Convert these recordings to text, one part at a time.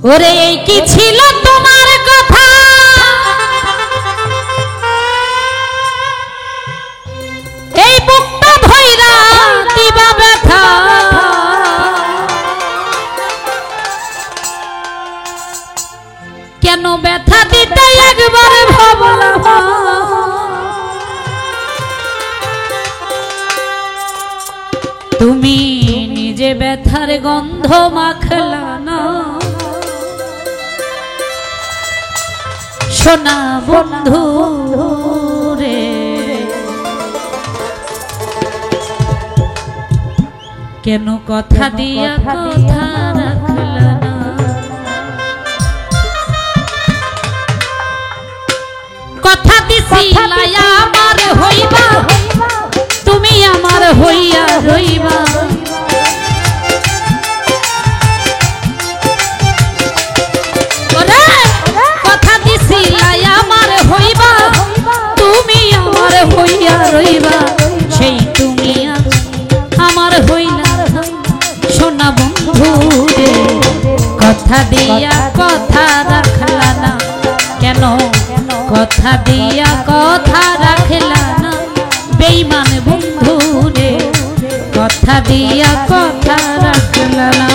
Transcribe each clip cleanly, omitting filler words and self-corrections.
ওরে এই কি ছিল তোমার কথা এই বুকটা ভইরা দিবা ব্যথা কেন ব্যথা দিতে একবার ভাবলাম তুমি নিজে ব্যথার গন্ধ মাখলা না সোনা বন্ধু রে কেন কথা দিয়া কথা রাখলা না কথা দিছিলা আমার হইবা তুমি আমার হইয়া রইবা কথা দিছিলা আমার হইবা তুমি আমার হইয়া রইবা সেই তুমি আমার হইলা সোনা বন্ধু রে কথা দিয়া কথা রাখলা না কেন কথা দিয়া কথা রাখলা না বেঈমান বন্ধু রে কথা দিয়া কথা রাখলা না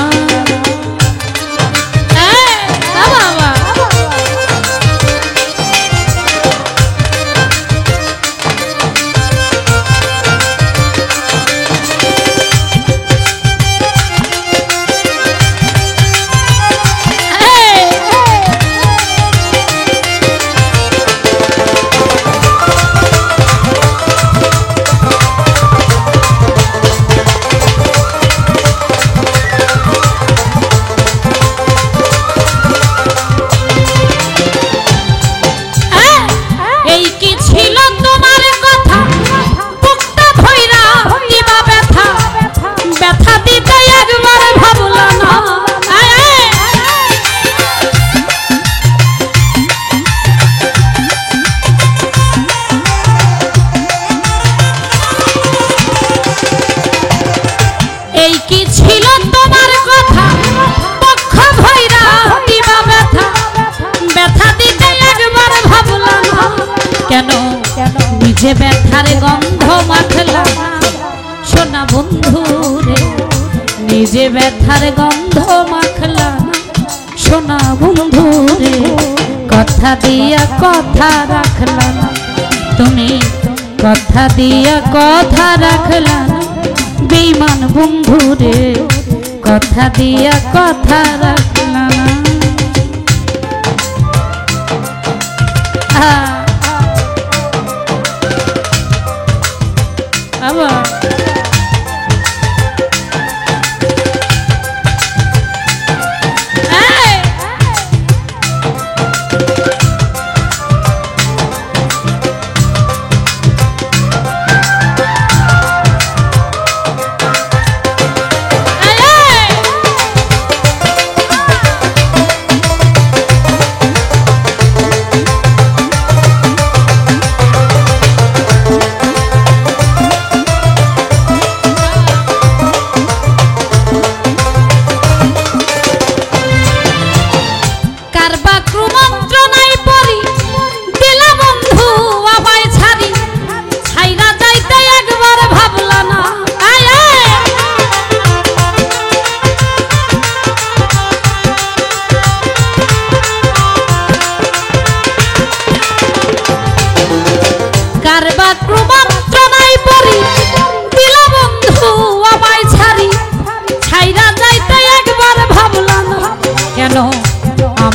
নিজে ব্যথার গন্ধ মাখলা সোনা বন্ধু রে নিজে ব্যথার গন্ধ মাখলা সোনা বন্ধু রে কথা দিয়া কথা রাখলা তুমি কথা দিয়া কথা রাখলা বেঈমান বন্ধু রে কথা দিয়া কথা রাখলা আবার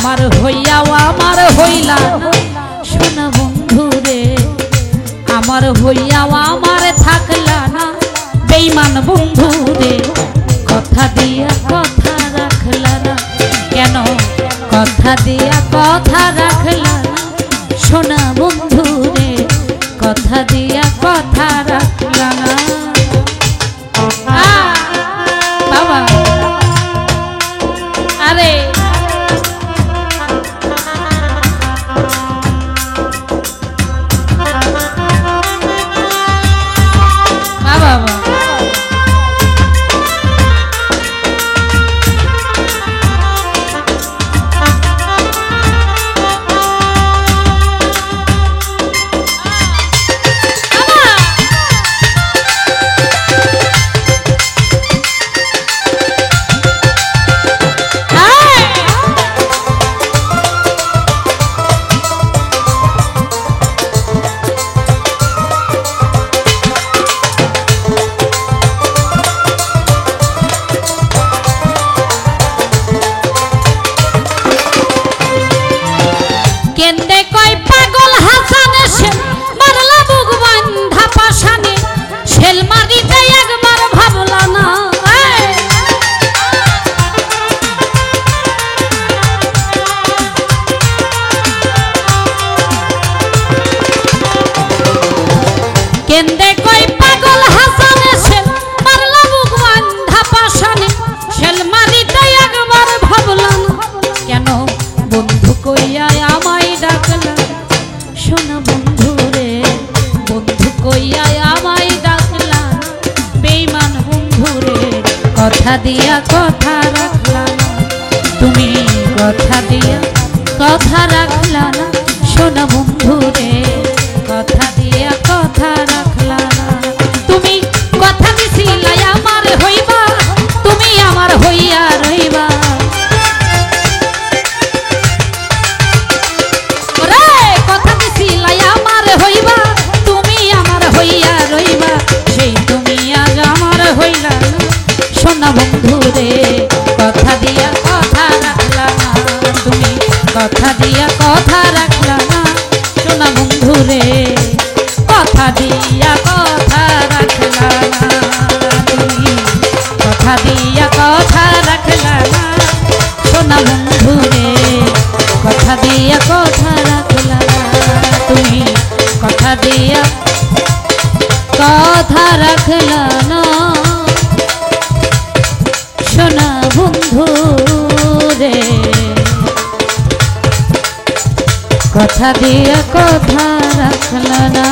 আমার হইয়াও আমার হইলা সোনা বন্ধু রে আমার হইয়াও আমার থাকলা না বেঈমান বন্ধু রে কথা দিয়া কথা রাখলা না কেন কথা দিয়া কথা রাখলা না সোনা বন্ধু রে কথা দিয়া কথা রাখলা না বাবা আরে কথা দিয়া কথা রাখলা না, তুমি কথা দিয়া কথা রাখলা না, শোনা বন্ধু রে কথা দিয়া কথা রাখলা না। তুমি কথা দিছিলা আমার হইবা, তুমি আমার হইয়া রইবা। রে কথা দিছিলা আমার হইবা, তুমি আমার হইয়া রইবা, সেই তুমি আজ আমার হইলা না, শোনা বন্ধু রে কথা দিয়া কথা রাখলা না, তুমি কথা দিয়া কথা রাখলা না, শোনা বন্ধু রে কথা দিয়া কথা রাখলা না, তুমি কথা দিয়া কথা রাখলা না, শোনা বন্ধু রে কথা দিয়া কথা রাখলা না, তুমি কথা দিয়া কথা রাখলা না, শোনা বন্ধু রে কথা দিয়া কথা রাখলা না।